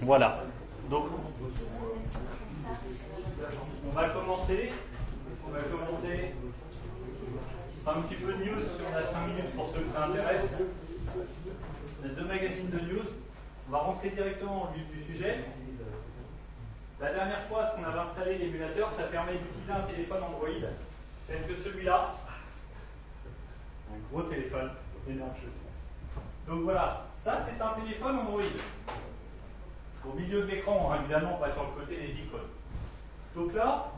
Voilà. Donc, on va commencer un petit peu de news si on a 5 minutes pour ceux que ça intéresse. Les deux magazines de news. On va rentrer directement au vif du sujet. La dernière fois, ce qu'on avait installé l'émulateur, ça permet d'utiliser un téléphone Android tel que celui-là. Un gros téléphone, énorme. Donc voilà, ça c'est un téléphone Android. Au milieu de l'écran, hein, évidemment, pas sur le côté des icônes. Donc là,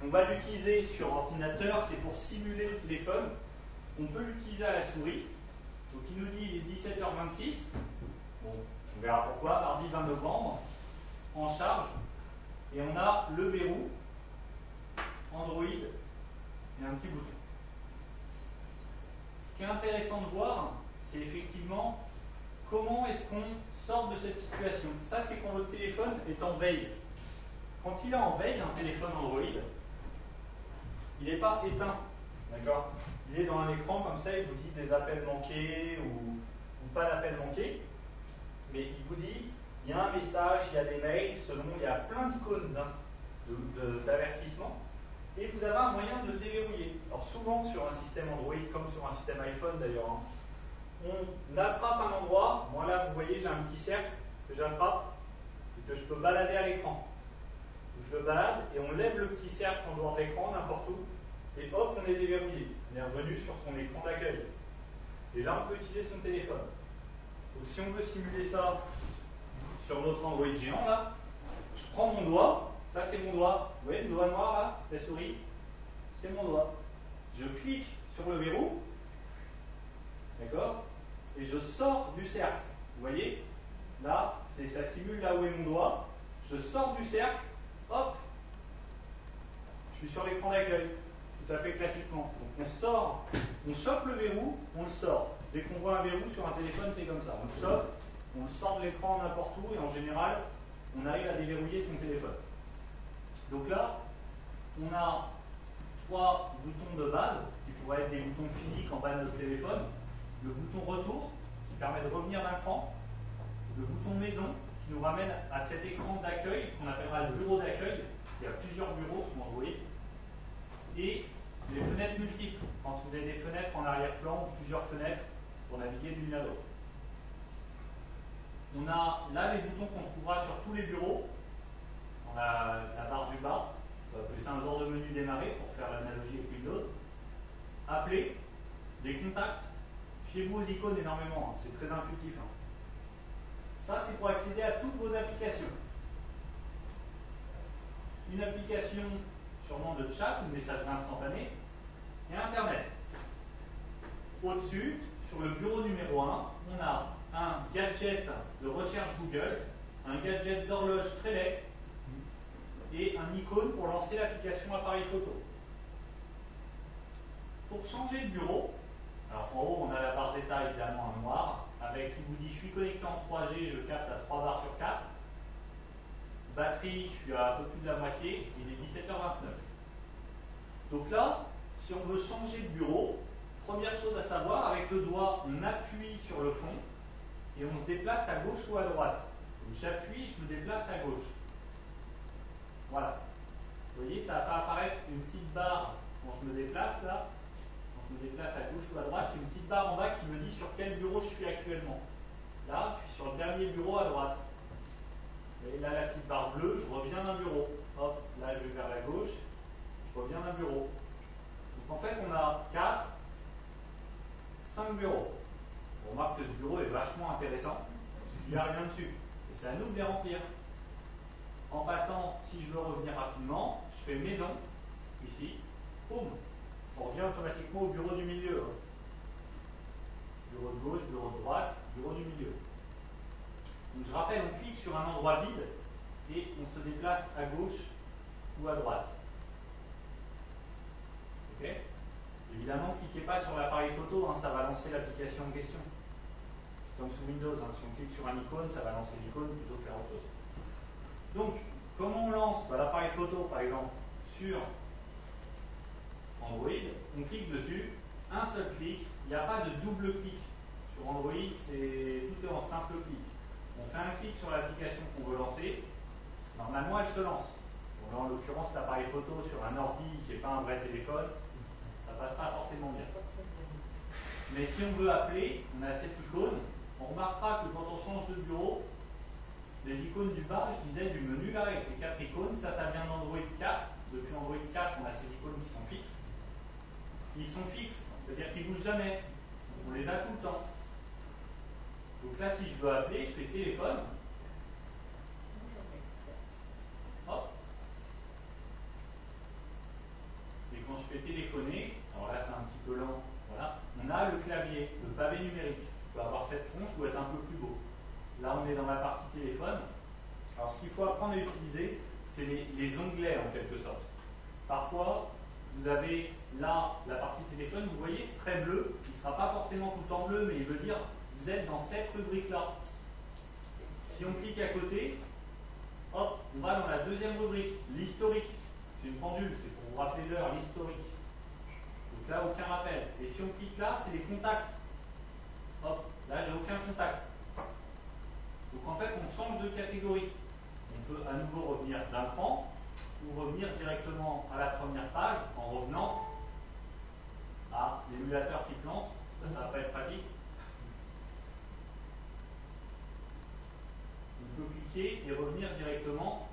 on va l'utiliser sur ordinateur, c'est pour simuler le téléphone. On peut l'utiliser à la souris. Donc il nous dit il est 17h26. Bon, on verra pourquoi, mardi 20 novembre, en charge. Et on a le verrou, Android, et un petit bouton. Ce qui est intéressant de voir, c'est effectivement comment est-ce qu'on sort de cette situation. Ça, c'est quand votre téléphone est en veille. Quand il est en veille, un téléphone Android, il n'est pas éteint. D'accord ? Il est dans un écran comme ça, il vous dit des appels manqués ou pas d'appels manqués. Mais il vous dit, il y a un message, il y a des mails, selon, il y a plein d'icônes d'avertissement. Et vous avez un moyen de le déverrouiller. Alors souvent sur un système Android, comme sur un système iPhone d'ailleurs, hein, on attrape un endroit. Moi là, vous voyez, j'ai un petit cercle que j'attrape et que je peux balader à l'écran. Je le balade et on lève le petit cercle en dehors de l'écran, n'importe où, et hop, on est déverrouillé. On est revenu sur son écran d'accueil. Et là, on peut utiliser son téléphone. Donc si on veut simuler ça sur notre Android géant, là, je prends mon doigt, ça c'est mon doigt, vous voyez le doigt noir là, la souris, c'est mon doigt. Je clique sur le verrou, d'accord, et je sors du cercle. Vous voyez, là, ça simule là où est mon doigt, je sors du cercle, hop, je suis sur l'écran d'accueil, tout à fait classiquement. Donc on sort, on chope le verrou, on le sort. Dès qu'on voit un verrou sur un téléphone, c'est comme ça, on le chope, on le sort de l'écran n'importe où, et en général, on arrive à déverrouiller son téléphone. Donc là, on a 3 boutons de base, qui pourraient être des boutons physiques en bas de notre téléphone. Le bouton retour, qui permet de revenir d'un cran. Le bouton maison, qui nous ramène à cet écran d'accueil, qu'on appellera le bureau d'accueil. Il y a plusieurs bureaux sur Android. Et les fenêtres multiples, quand vous avez des fenêtres en arrière-plan, ou plusieurs fenêtres, pour naviguer d'une à l'autre. On a là les boutons qu'on trouvera sur tous les bureaux. On a la barre du bas, on va appeler ça un genre de menu démarrer pour faire l'analogie avec Windows. Appeler, des contacts, fiez-vous aux icônes énormément, hein, c'est très intuitif. Hein. Ça, c'est pour accéder à toutes vos applications. Une application sûrement de chat, une messagerie instantanée, et Internet. Au-dessus, sur le bureau numéro 1, on a un gadget de recherche Google, un gadget d'horloge Trelec, et un icône pour lancer l'application appareil photo. Pour changer de bureau, alors en haut on a la barre d'état évidemment en noir, avec qui vous dit je suis connecté en 3G, je capte à 3 barres sur 4. Batterie, je suis à un peu plus de la moitié, il est 17h29. Donc là, si on veut changer de bureau, première chose à savoir, avec le doigt, on appuie sur le fond et on se déplace à gauche ou à droite. J'appuie, je me déplace à gauche. Voilà. Vous voyez, ça va pas apparaître une petite barre quand je me déplace là. Quand je me déplace à gauche ou à droite, il y a une petite barre en bas qui me dit sur quel bureau je suis actuellement. Là, je suis sur le dernier bureau à droite. Et là, la petite barre bleue, je reviens d'un bureau. Hop, là, je vais vers la gauche, je reviens d'un bureau. Donc en fait, on a 4, 5 bureaux. On remarque que ce bureau est vachement intéressant. Il n'y a rien dessus. Et c'est à nous de les remplir. En passant, si je veux revenir rapidement, je fais maison, ici, boum, on revient automatiquement au bureau du milieu. Hein. Bureau de gauche, bureau de droite, bureau du milieu. Donc je rappelle, on clique sur un endroit vide et on se déplace à gauche ou à droite. Ok ? Évidemment, ne cliquez pas sur l'appareil photo, hein, ça va lancer l'application en question. Comme sous Windows, hein, si on clique sur un icône, ça va lancer l'icône plutôt que faire autre chose. Donc, comment on lance l'appareil photo, par exemple, sur Android, on clique dessus, un seul clic, il n'y a pas de double clic. Sur Android, tout est en simple clic. on fait un clic sur l'application qu'on veut lancer, normalement elle se lance. Bon, là, en l'occurrence, l'appareil photo sur un ordi qui n'est pas un vrai téléphone, ça passe pas forcément bien. Mais si on veut appeler, on a cette icône. On remarquera que quand on change de bureau, les icônes du bas, je disais, du menu là, avec les 4 icônes, ça vient d'Android 4. Depuis Android 4, on a ces icônes qui sont fixes. Ils sont fixes, c'est-à-dire qu'ils ne bougent jamais. On les a tout le temps. Donc là, si je veux appeler, je fais téléphone. Hop. Et quand je fais téléphoner, alors là c'est un petit peu lent, voilà, on a le clavier, le pavé numérique. On peut avoir cette tronche, doit être un peu plus beau. Là on est dans la partie téléphone. Alors ce qu'il faut apprendre à utiliser, c'est les onglets en quelque sorte. Parfois, vous avez là la partie téléphone, vous voyez c'est très bleu, il ne sera pas forcément tout le temps bleu, mais il veut dire vous êtes dans cette rubrique-là. Si on clique à côté, hop, on va dans la deuxième rubrique, l'historique. C'est une pendule, c'est pour vous rappeler l'heure, l'historique. Donc là, aucun rappel. Et si on clique là, c'est les contacts. Hop, là, j'ai aucun contact. Donc en fait, on change de catégorie. On peut à nouveau revenir d'un cran ou revenir directement à la première page en revenant à l'émulateur qui plante. Ça va pas être pratique. On peut cliquer et revenir directement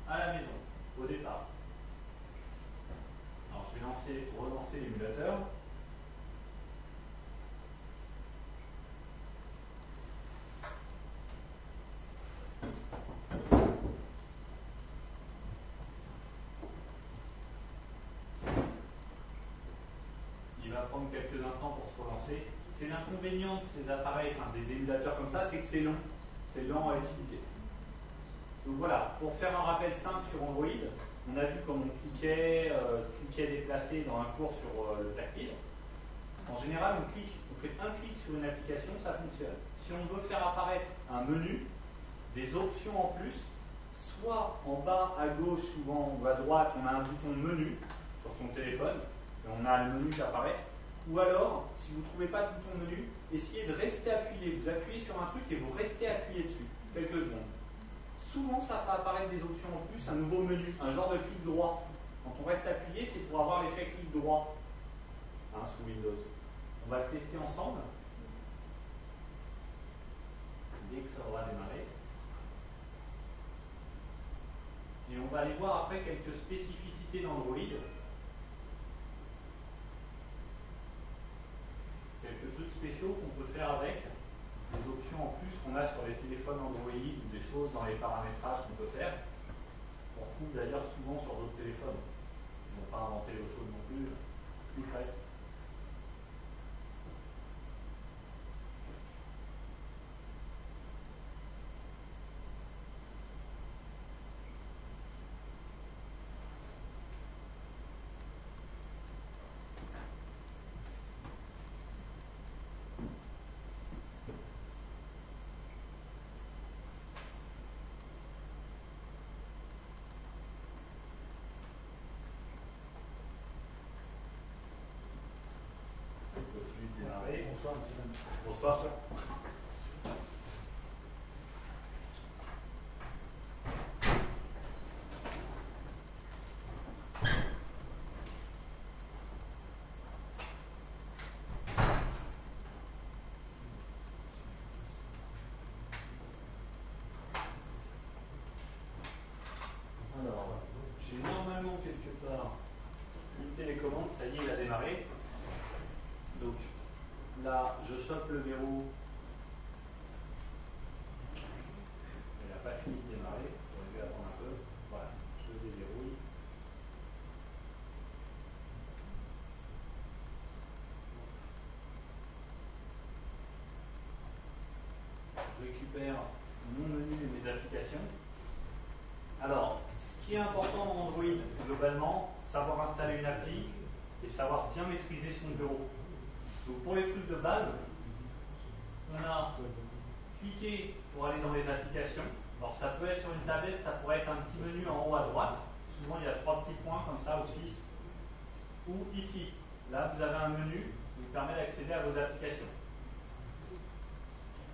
à la maison, au départ. Alors je vais relancer l'émulateur. Il va prendre quelques instants pour se relancer. C'est l'inconvénient de ces appareils, enfin des émulateurs comme ça, c'est que c'est long. C'est lent à utiliser. Donc voilà, pour faire un rappel simple sur Android, on a vu comme on cliquait déplacé dans un cours sur le tactile. En général, on fait un clic sur une application, ça fonctionne. Si on veut faire apparaître un menu, des options en plus, soit en bas à gauche souvent ou à droite, on a un bouton menu sur son téléphone, et on a le menu qui apparaît. Ou alors, si vous ne trouvez pas tout ton menu, essayez de rester appuyé. Vous appuyez sur un truc et vous restez appuyé dessus, quelques secondes. Souvent, ça fera apparaître des options en plus, un nouveau menu, un genre de clic droit. Quand on reste appuyé, c'est pour avoir l'effet clic droit sous Windows. On va le tester ensemble. Dès que ça aura démarré. Et on va aller voir après quelques spécificités d'Android. Quelques trucs spéciaux qu'on peut faire avec. Des options en plus qu'on a sur les téléphones Android ou des choses dans les paramétrages qu'on peut faire. On retrouve d'ailleurs souvent sur d'autres téléphones. Ils n'ont pas inventé l'eau chaude non plus, plus presque. Bonsoir, monsieur. Bonsoir. Alors, j'ai normalement quelque part une télécommande, ça y est, il a démarré. Donc là, je chope le verrou. Il n'a pas fini de démarrer. On va attendre un peu. Voilà, je le déverrouille. Je récupère mon menu et mes applications. Alors, ce qui est important dans Android, globalement, savoir installer une appli et savoir bien maîtriser son bureau. Donc pour les trucs de base, on a cliqué pour aller dans les applications. Alors ça peut être sur une tablette, ça pourrait être un petit menu en haut à droite. Souvent il y a 3 petits points comme ça ou 6. Ou ici, là vous avez un menu qui vous permet d'accéder à vos applications.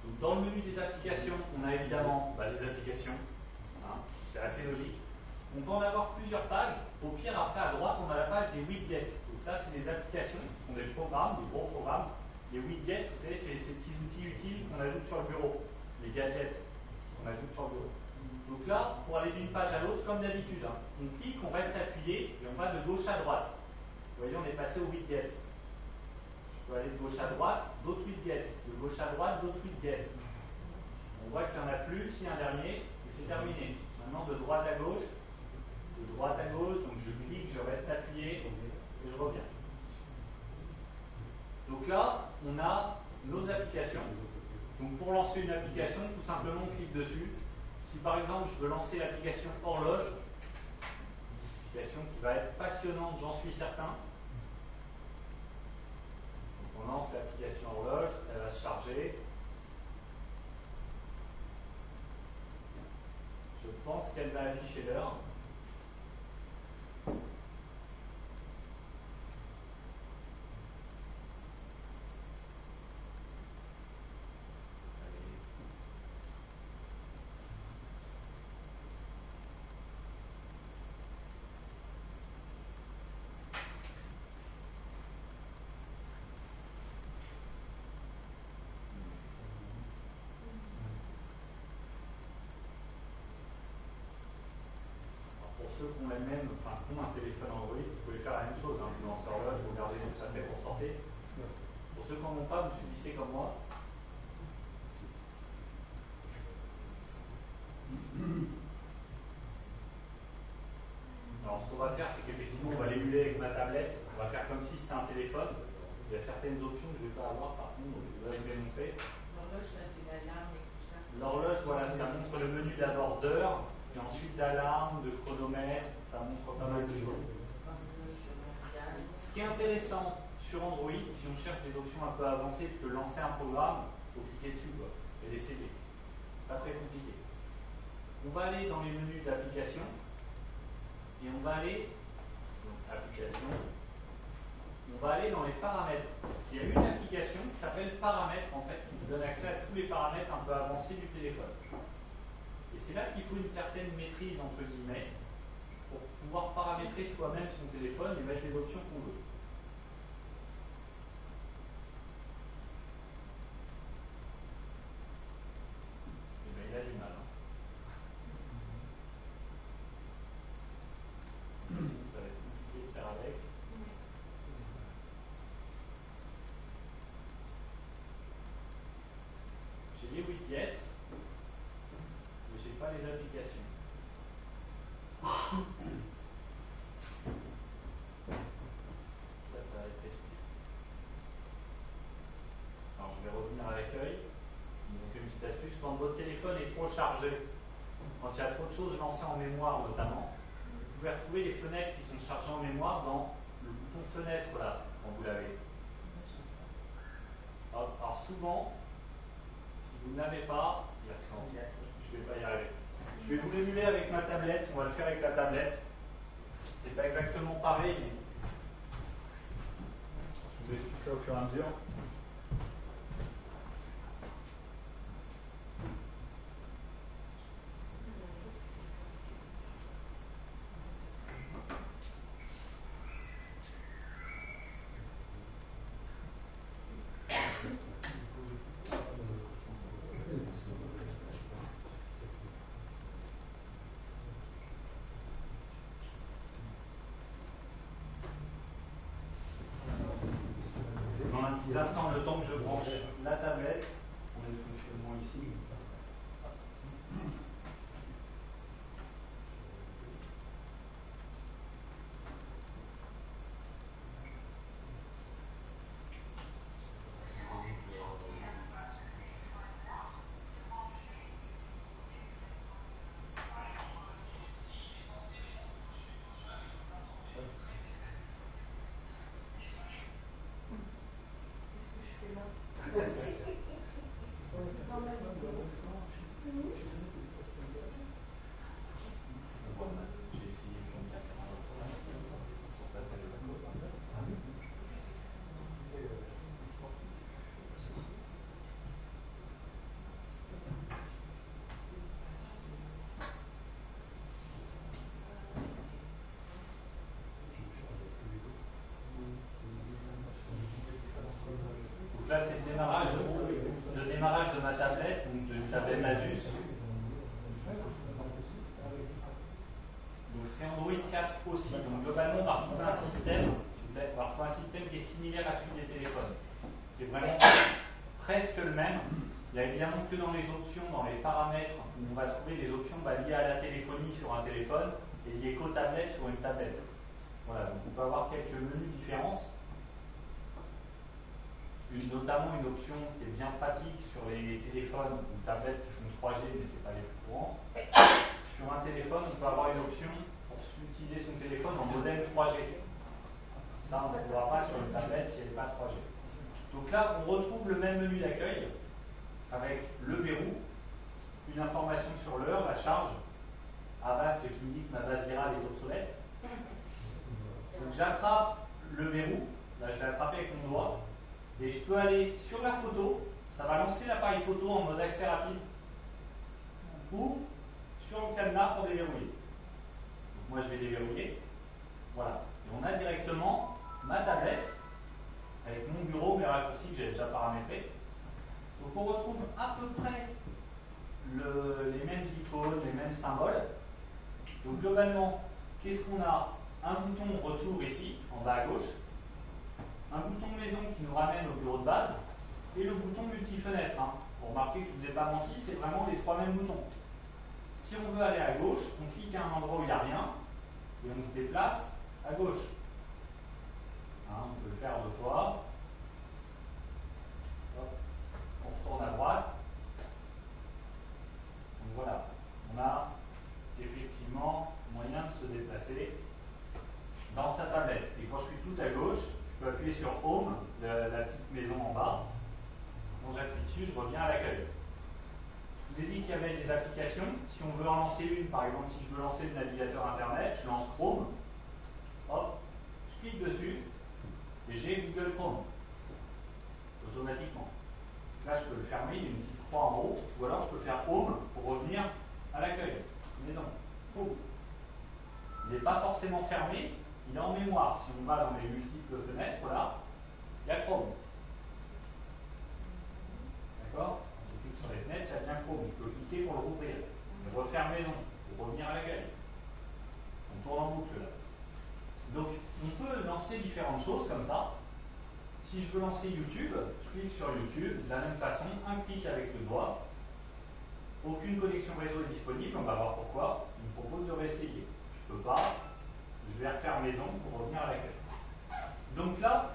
Donc, dans le menu des applications, on a évidemment les applications. Hein, c'est assez logique. On peut en avoir plusieurs pages. Au pire, après, à droite, on a la page des widgets. Donc ça, c'est des applications. Ce sont des programmes, des gros programmes. Les widgets, vous savez, c'est ces petits outils utiles qu'on ajoute sur le bureau. Les gadgets qu'on ajoute sur le bureau. Donc là, pour aller d'une page à l'autre, comme d'habitude, hein, on clique, on reste appuyé et on va de gauche à droite. Vous voyez, on est passé au widget. Je peux aller de gauche à droite, d'autres widgets. De gauche à droite, d'autres widgets. On voit qu'il n'y en a plus, s'il y a un dernier, et c'est terminé. Maintenant, de droite à gauche, donc je clique, je reste appuyé et je reviens. Donc là, on a nos applications. Donc pour lancer une application, tout simplement, on clique dessus. Si par exemple, je veux lancer l'application horloge, une application qui va être passionnante, j'en suis certain. Donc on lance l'application horloge, elle va se charger. Je pense qu'elle va afficher l'heure. Pour ceux qui ont la même, enfin qui ont un téléphone Android, vous pouvez faire la même chose. Hein. Vous lancez horloge, vous regardez ce que ça fait pour sortir. Pour ceux qui n'en ont pas, vous subissez comme moi. Alors ce qu'on va faire, c'est qu'effectivement, on va l'émuler avec ma tablette. On va faire comme si c'était un téléphone. Il y a certaines options que je ne vais pas avoir, par contre, donc je vais vous les montrer. L'horloge, ça fait l'alarme et tout ça. L'horloge, voilà, ça montre le menu d'abord d'heure, puis ensuite d'alarme, de chronomètre, ça montre pas mal de choses. Ce qui est intéressant sur Android, si on cherche des options un peu avancées, que lancer un programme, il faut cliquer dessus quoi, et l'essayer. Pas très compliqué. On va aller dans les menus d'application et on va aller donc, application. On va aller dans les paramètres. Il y a une application qui s'appelle paramètres en fait, qui vous donne accès à tous les paramètres un peu avancés du téléphone. Et c'est là qu'il faut une certaine maîtrise entre guillemets pour pouvoir paramétrer soi-même son téléphone et mettre les options qu'on veut. Et bien il a du mal. Hein. Ça va être compliqué de faire avec. J'ai les widgets, mais je n'ai pas les applications. Ça va être expliqué. Alors je vais revenir à l'accueil. Donc une petite astuce, quand votre téléphone est trop chargé, quand il y a trop de choses lancées en mémoire notamment, vous pouvez retrouver les fenêtres qui sont chargées en mémoire dans le bouton fenêtre là, quand vous l'avez. Alors souvent, si vous ne l'avez pas, je ne vais pas y arriver. Je vais vous l'émuler avec ma tablette, on va le faire avec la tablette. C'est pas exactement pareil, mais je vous expliquerai au fur et à mesure. Dans un petit instant, le temps que je branche la tablette, on a le fonctionnement ici. Donc là, c'est le démarrage de ma tablette, donc d'une tablette Asus. Donc c'est Android 4 aussi. Donc globalement, on va retrouver un système, qui est similaire à celui des téléphones. Qui est vraiment presque le même. Il n'y a évidemment que dans les options, dans les paramètres, où on va trouver des options liées à la téléphonie sur un téléphone et liées qu'aux tablettes sur une tablette. Voilà, donc on peut avoir quelques menus différences. Notamment une option qui est bien pratique sur les téléphones ou tablettes qui font 3G, mais ce n'est pas les plus courants. Sur un téléphone, on peut avoir une option pour utiliser son téléphone en modem 3G. Ça, on ne pourra pas sur une tablette si elle n'est pas 3G. Donc là, on retrouve le même menu d'accueil avec le verrou, une information sur l'heure, la charge, Avast qui me dit que ma base virale est obsolète. Donc j'attrape le verrou, là je l'ai attrapé avec mon doigt, et je peux aller sur la photo, ça va lancer l'appareil photo en mode accès rapide, ou sur le cadenas pour déverrouiller. Donc moi je vais déverrouiller, voilà. Et on a directement ma tablette, avec mon bureau, mes raccourcis que j'ai déjà paramétrés. Donc on retrouve à peu près les mêmes icônes, les mêmes symboles. Donc globalement, qu'est-ce qu'on a? Un bouton retour ici, en bas à gauche, un bouton maison qui nous ramène au bureau de base, et le bouton multi-fenêtre. Pour remarquer que je ne vous ai pas menti, c'est vraiment les trois mêmes boutons. Si on veut aller à gauche, on clique à un endroit où il n'y a rien, et on se déplace à gauche. On peut le faire deux fois. Hop. On retourne à droite. Donc voilà, on a effectivement moyen de se déplacer dans sa tablette. Et quand je suis tout à gauche, je peux appuyer sur Home, la petite maison en bas. Quand j'appuie dessus, je reviens à l'accueil. Je vous ai dit qu'il y avait des applications. Si on veut en lancer une, par exemple, si je veux lancer le navigateur Internet, je lance Chrome. Hop, je clique dessus et j'ai Google Chrome. Automatiquement. Là, je peux le fermer, il y a une petite croix en haut. Ou alors, je peux faire Home pour revenir à l'accueil. Maison. Home. Il n'est pas forcément fermé, il est en mémoire. Si on va dans les multiples fenêtres, voilà, il y a Chrome. D'accord? Je clique sur les fenêtres, il y a bien Chrome. Je peux cliquer pour le rouvrir. Et refaire maison, pour revenir à l'accueil. On tourne en boucle là. Donc, on peut lancer différentes choses comme ça. Si je veux lancer YouTube, je clique sur YouTube, de la même façon, un clic avec le doigt. Aucune connexion réseau est disponible, on va voir pourquoi. Il me propose de réessayer. Je ne peux pas, je vais refaire maison pour revenir à l'accueil. Donc là,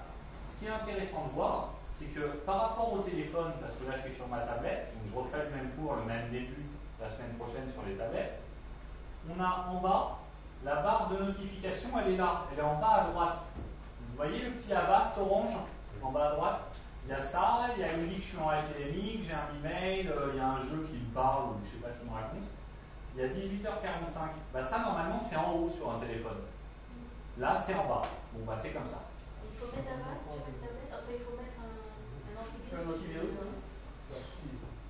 ce qui est intéressant de voir, c'est que par rapport au téléphone, parce que là je suis sur ma tablette, donc je refais le même cours, le même début la semaine prochaine sur les tablettes, on a en bas, la barre de notification, elle est là, elle est en bas à droite. Vous voyez le petit Avast orange en bas à droite? Il y a ça, il y a une dit que je suis en HDMI, que j'ai un email, il y a un jeu qui me parle, ou je ne sais pas ce qu'il me raconte. Il y a 18h45. Ça, normalement, c'est en haut sur un téléphone. Là, c'est en bas. Bon, c'est comme ça. Il faut mettre Avast sur une tablette. Enfin, il faut mettre un antivirus.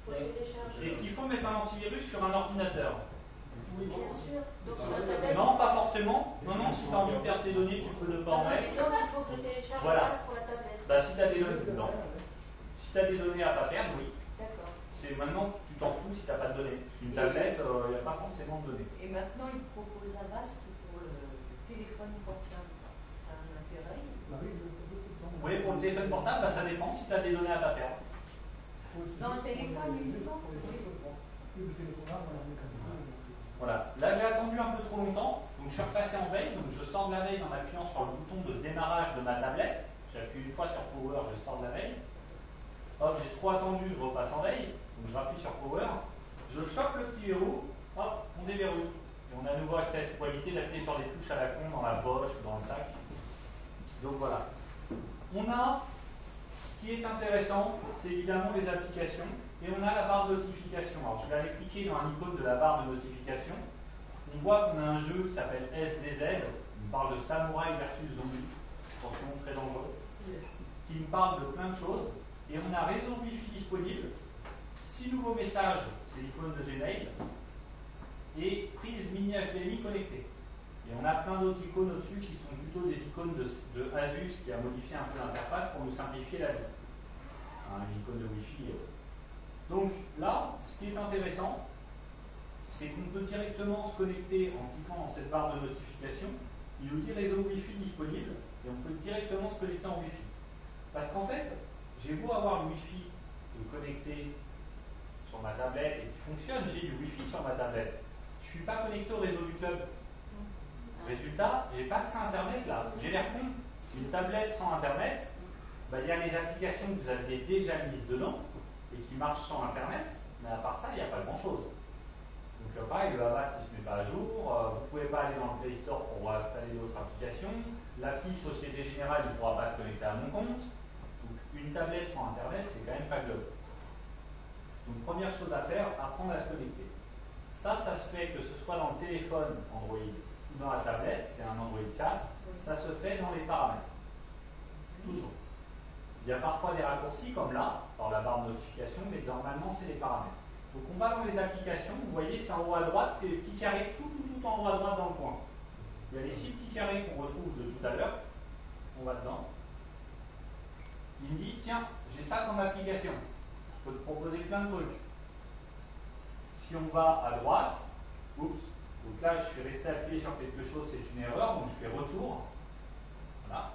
Pour le télécharger. Est-ce qu'il faut mettre un antivirus sur un ordinateur? Oui, bien sûr. Donc, sur la tablette. Non, pas forcément. Non, si tu as envie de perdre tes données, tu peux ne pas en mettre. Donc, il faut que tu télécharges Avast pour la tablette. Si tu as des données, non. Si tu as des données à pas perdre, oui. D'accord. C'est maintenant, tu t'en fous si tu n'as pas de données. Parce qu'une tablette, il n'y a pas forcément de données. Et maintenant, il propose Avast pour le téléphone portable. Ça a un intérêt? Oui, pour le téléphone portable, ça dépend si tu as des données à pas perdre. Dans le téléphone, uniquement? Voilà. Là, j'ai attendu un peu trop longtemps, donc je suis repassé en veille. Donc je sors de la veille en appuyant sur le bouton de démarrage de ma tablette. J'appuie une fois sur Power, je sors de la veille. Hop, j'ai trop attendu, je repasse en veille. Donc je rappuie sur Power. Je chope le petit verrou, hop, on déverrouille. Et on a à nouveau accès à cette possibilité d'appuyer sur des touches à la con dans la poche ou dans le sac. Donc voilà. On a, ce qui est intéressant, c'est évidemment les applications. Et on a la barre de notification. Alors je vais aller cliquer dans l'icône de la barre de notification. On voit qu'on a un jeu qui s'appelle SDZ. On parle de samouraï versus zombie. Attention, très dangereux. Qui me parle de plein de choses. Et on a réseau Wi-Fi disponible. 6 nouveaux messages, c'est l'icône de Gmail. Et prise mini HDMI connectée. Et on a plein d'autres icônes au-dessus qui sont plutôt des icônes de Asus qui a modifié un peu l'interface pour nous simplifier la vie. une icône de Wi-Fi et autres. Donc là, ce qui est intéressant, c'est qu'on peut directement se connecter en cliquant dans cette barre de notification. Il nous dit réseau Wi-Fi disponible et on peut directement se connecter en Wi-Fi. Parce qu'en fait, j'ai beau avoir le Wi-Fi connecté sur ma tablette et qui fonctionne, j'ai du Wi-Fi sur ma tablette. Je ne suis pas connecté au réseau du club. Résultat, j'ai pas accès à Internet là. J'ai l'air con. Une tablette sans Internet, il y a les applications que vous aviez déjà mises dedans et qui marchent sans Internet, mais à part ça, il n'y a pas grand-chose. Donc pareil, le Avast ne se met pas à jour, vous ne pouvez pas aller dans le Play Store pour installer d'autres applications, l'appli Société Générale, il ne pourra pas se connecter à mon compte. Donc une tablette sans Internet, c'est quand même pas global. Donc première chose à faire, apprendre à se connecter. Ça se fait que ce soit dans le téléphone Android ou dans la tablette, c'est un Android 4, ça se fait dans les paramètres. Toujours. Il y a parfois des raccourcis comme là, dans la barre de notification, mais normalement c'est les paramètres. Donc on va dans les applications, vous voyez c'est en haut à droite, c'est les petits carrés tout en haut à droite dans le coin. Il y a les 6 petits carrés qu'on retrouve de tout à l'heure, on va dedans. Il me dit, tiens, j'ai ça comme application, je peux te proposer plein de trucs. Si on va à droite, oups, donc là je suis resté appuyé sur quelque chose, c'est une erreur, donc je fais retour. Voilà.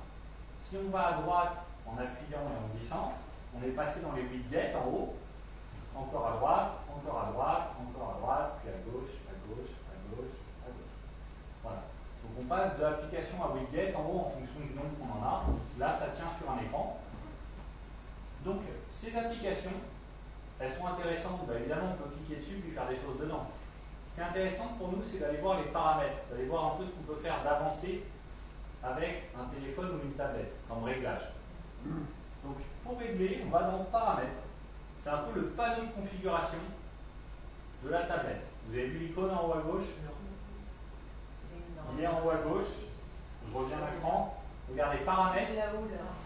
Si on va à droite en appuyant et en glissant, on est passé dans les widgets en haut, encore à droite, encore à droite, encore à droite, puis à gauche, à gauche, à gauche, à gauche. Voilà. Donc on passe de l'application à widget en haut en fonction du nombre qu'on en a. Là, ça tient sur un écran. Donc ces applications, elles sont intéressantes. Évidemment, on peut cliquer dessus puis faire des choses dedans. Ce qui est intéressant pour nous, c'est d'aller voir les paramètres, d'aller voir un peu ce qu'on peut faire d'avancé avec un téléphone ou une tablette, comme réglage. Donc pour régler, on va dans paramètres. C'est un peu le panneau de configuration de la tablette. Vous avez vu l'icône en haut à gauche? Il est en haut à gauche. Je reviens à l'écran. Regardez, paramètres.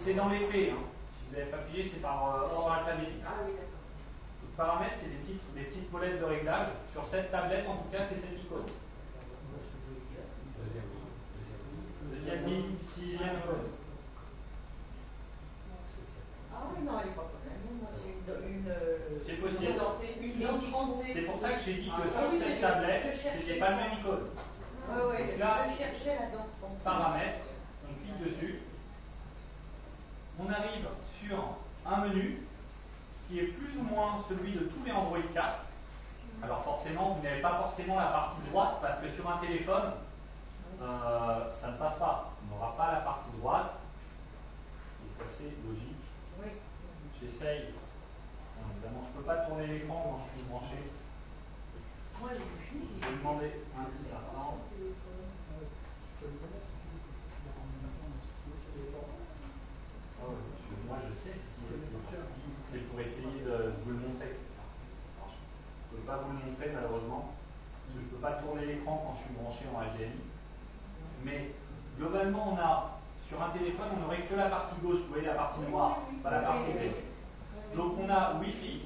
C'est dans l'épée. Hein. Si vous n'avez pas pigé, c'est par ordre alphabétique. Donc, paramètres, c'est des petites molettes de réglage. Sur cette tablette, en tout cas, c'est cette icône. Deuxième ligne, sixième icône. Ah oui, non, elle n'est pas comme la mienne. C'est possible. C'est pour ça que j'ai dit que sur oui, cette tablette, c'était pas le même icône. Oui, là, je cherchais là-dedans. Paramètres, on clique dessus. On arrive sur un menu qui est plus ou moins celui de tous les Android 4. Alors forcément, vous n'avez pas forcément la partie droite parce que sur un téléphone, ça ne passe pas. On n'aura pas la partie droite. C'est assez logique. Oui. J'essaye. Évidemment, je ne peux pas tourner l'écran quand je suis branché. Moi, j'ai vu. Je vais demander un petit instant. Moi, je sais ce qui est. C'est pour essayer de vous le montrer. Alors, je ne peux pas vous le montrer malheureusement. Parce que je ne peux pas tourner l'écran quand je suis branché en HDMI. Mais globalement, on a sur un téléphone, on n'aurait que la partie gauche, vous voyez la partie noire, pas la partie grise. Donc on a Wi-Fi,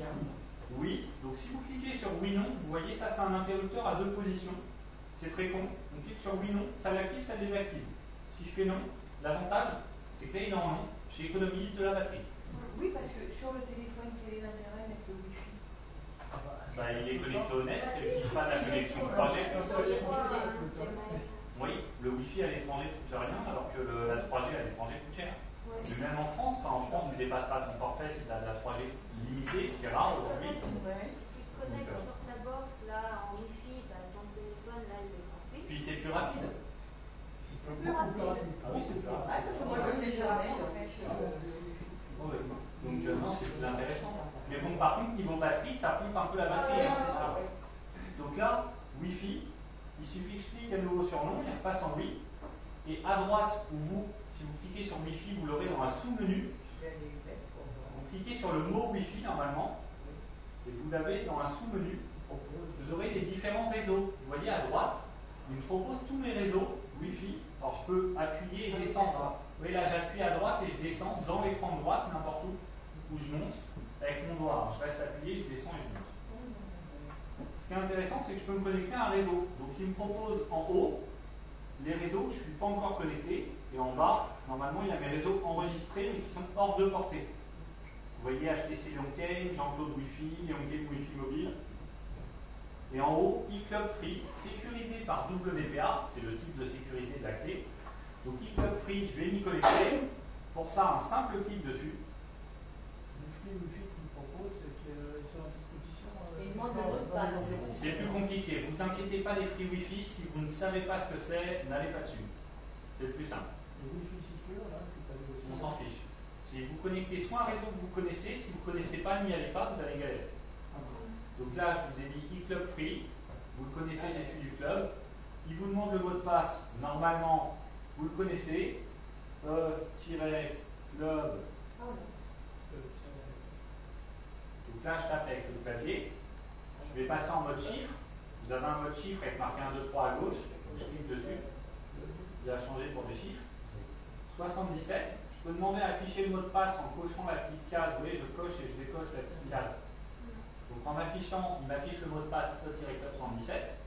oui. Donc si vous cliquez sur oui non, vous voyez ça c'est un interrupteur à 2 positions. C'est très con. On clique sur oui non, ça l'active, ça le désactive. Si je fais non, l'avantage c'est que là il est en non, j'économise de la batterie. Oui, parce que sur le téléphone, quel est l'intérêt avec le Wi-Fi? Il est connecté au net, c'est qu'il passe la connexion 3G. Oui, le Wi-Fi à l'étranger ne coûte rien, alors que la 3G à l'étranger coûte cher. Mais même en France, tu ne dépasses pas ton forfait si tu as de la 3G limitée, ce qui est rare aujourd'hui. Si tu te connectes sur ta box là en Wi-Fi, ton téléphone là il est compris. Puis c'est plus rapide. C'est plus rapide. Ah oui, c'est plus rapide. Parce que moi, je ne sais jamais. Oui. Donc non, c'est plus intéressant. Mais bon, par contre, niveau batterie, ça pompe un peu la batterie, hein, c'est ça. Donc là, Wi-Fi, il suffit que je clique à nouveau sur non, il repasse en oui. Et à droite, où vous, si vous cliquez sur Wi-Fi, vous l'aurez dans un sous-menu. Vous cliquez sur le mot Wi-Fi normalement, et vous l'avez dans un sous-menu. Vous aurez les différents réseaux. Vous voyez à droite, il me propose tous mes réseaux Wi-Fi. Alors je peux appuyer et descendre. Vous voyez là, j'appuie à droite et je descends dans l'écran de droite, n'importe où je monte, avec mon doigt. Alors, je reste appuyé, je descends et je monte. Ce qui est intéressant, c'est que je peux me connecter à un réseau. Donc il me propose en haut les réseaux où je ne suis pas encore connecté, et en bas, normalement, il y a mes réseaux enregistrés mais qui sont hors de portée. Vous voyez HTC Lioncaine, Jean-Claude Wi-Fi, Lioncaine Wi-Fi mobile. Et en haut, eClub Free, sécurisé par WPA, c'est le type de sécurité de la clé. Donc eClub Free, je vais m'y connecter. Pour ça, un simple clic dessus. Le Wi-Fi qu'il propose, c'est qu'ils sont en disposition. Il demande le mot de passe. C'est plus compliqué. Vous inquiétez pas des free Wi-Fi. Si vous ne savez pas ce que c'est, n'allez pas dessus. C'est le plus simple. Le Wi-Fi secure, là, On s'en fiche. Si vous connectez soit un réseau que vous connaissez, si vous ne connaissez pas, n'y allez pas, vous allez galérer. Donc là, je vous ai dit eClub Free. Vous le connaissez, c'est celui du club. Il vous demande le mot de passe. Normalement, vous le connaissez. E-club. Donc là, je tape avec le clavier. Je vais passer en mode chiffre. Vous avez un mode chiffre avec marqué 1, 2, 3 à gauche. Je clique dessus. Il a changé pour des chiffres. 77. Je peux demander à afficher le mot de passe en cochant la petite case. Vous voyez, je coche et je décoche la petite case. Donc en affichant, il m'affiche le mot de passe E-Club 77.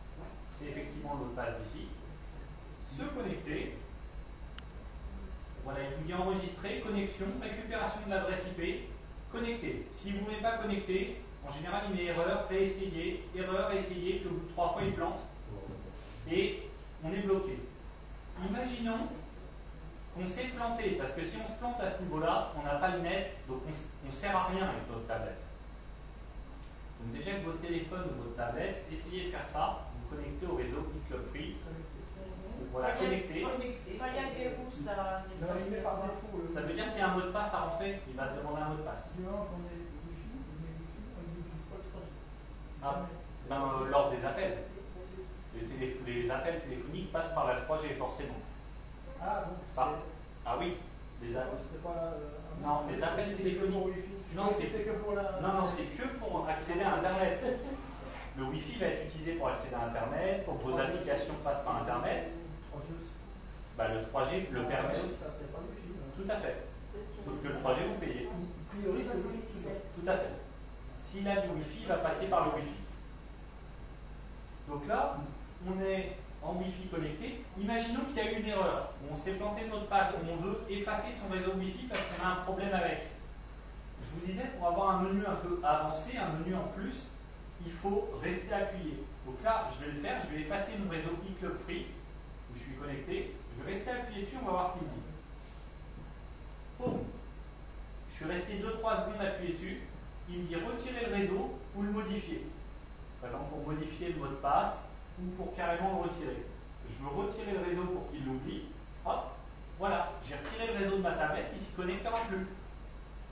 C'est effectivement le mot de passe d'ici. Se connecter. Voilà, il vous dit enregistrer, connexion, récupération de l'adresse IP, connecter. Si vous ne voulez pas connecter, en général il met erreur, réessayer, erreur, essayer, que au bout de 3 fois il plante. Et on est bloqué. Imaginons qu'on s'est planté, parce que si on se plante à ce niveau-là, on n'a pas le net, donc on ne sert à rien avec notre tablette. Donc déjà que votre téléphone ou votre tablette, essayez de faire ça, vous connectez au réseau eClub Free. Voilà, connecté. Quand il y a des roues, ça. il met par défaut. Ça veut dire qu'il y a un mot de passe à rentrer, il va te demander un mot de passe. Du moment qu'on est Wi-Fi, on n'utilise pas le 3G. Lors des appels. Les appels téléphoniques passent par la 3G, forcément. Ah, donc Ah oui, les appels. c'est pas. Non, les appels téléphoniques. Non, c'est que pour accéder à Internet. Le Wi-Fi va être utilisé pour accéder à Internet, pour que vos applications passent par Internet. Le 3G le permet aussi. Tout à fait. Sauf que le 3G, vous payez. Tout à fait. S'il a du Wi-Fi, il va passer par le Wi-Fi. Donc là, on est en Wi-Fi connecté. Imaginons qu'il y a eu une erreur. On s'est planté de mot de passe. On veut effacer son réseau Wi-Fi parce qu'on a un problème avec. Je vous disais, pour avoir un menu un peu avancé, un menu en plus, il faut rester appuyé. Donc là, je vais le faire. Je vais effacer mon réseau eClub Free, où je suis connecté. Je vais rester appuyé dessus. On va voir ce qu'il me dit. Boum. Je suis resté 2-3 secondes appuyé dessus. Il me dit retirer le réseau ou le modifier. Par exemple, pour modifier le mot de passe ou pour carrément le retirer. Je veux retirer le réseau pour qu'il l'oublie. Hop, voilà, j'ai retiré le réseau de ma tablette, il ne s'y connectera plus.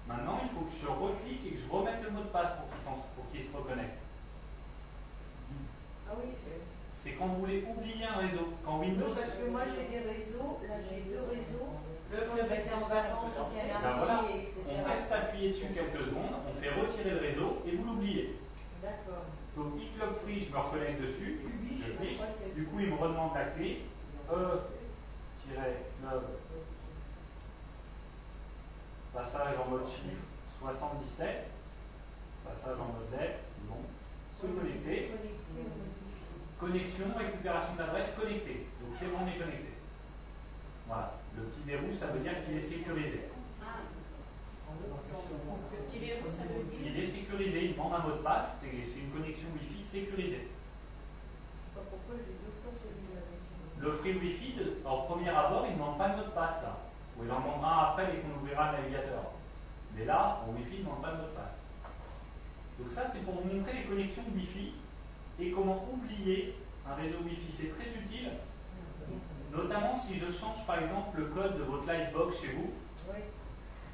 Maintenant, il faut que je reclique et que je remette le mot de passe pour qu'il se reconnecte. Ah oui, c'est quand vous voulez oublier un réseau. Quand Windows. Parce que moi j'ai des réseaux, là j'ai 2 réseaux. Quand je vais en vacances au Canary, voilà. etc. On reste appuyé dessus quelques secondes, on fait retirer le réseau et vous l'oubliez. D'accord. Donc eClub Free, je me reconnecte dessus, je clique, du coup il me redemande la clé, E-club, passage en mode chiffre 77, passage en mode lettre, bon, se connecter, connexion, récupération d'adresse, connecté, donc c'est bon, on est connecté. Voilà, le petit verrou ça veut dire qu'il est sécurisé. Le petit verrou, ça veut dire. Il est sécurisé, il demande un mot de passe, c'est une connexion Wi-Fi sécurisée. Pourquoi j'ai 2 fois celui-là? Le free Wi-Fi, en premier abord, il ne demande pas de mot de passe là. Ou il en demandera un après dès qu'on ouvrira le navigateur. Mais là, en Wi-Fi, il ne demande pas de mot de passe. Donc ça, c'est pour vous montrer les connexions Wi-Fi et comment oublier un réseau Wi-Fi. C'est très utile, notamment si je change par exemple le code de votre Livebox chez vous. Oui.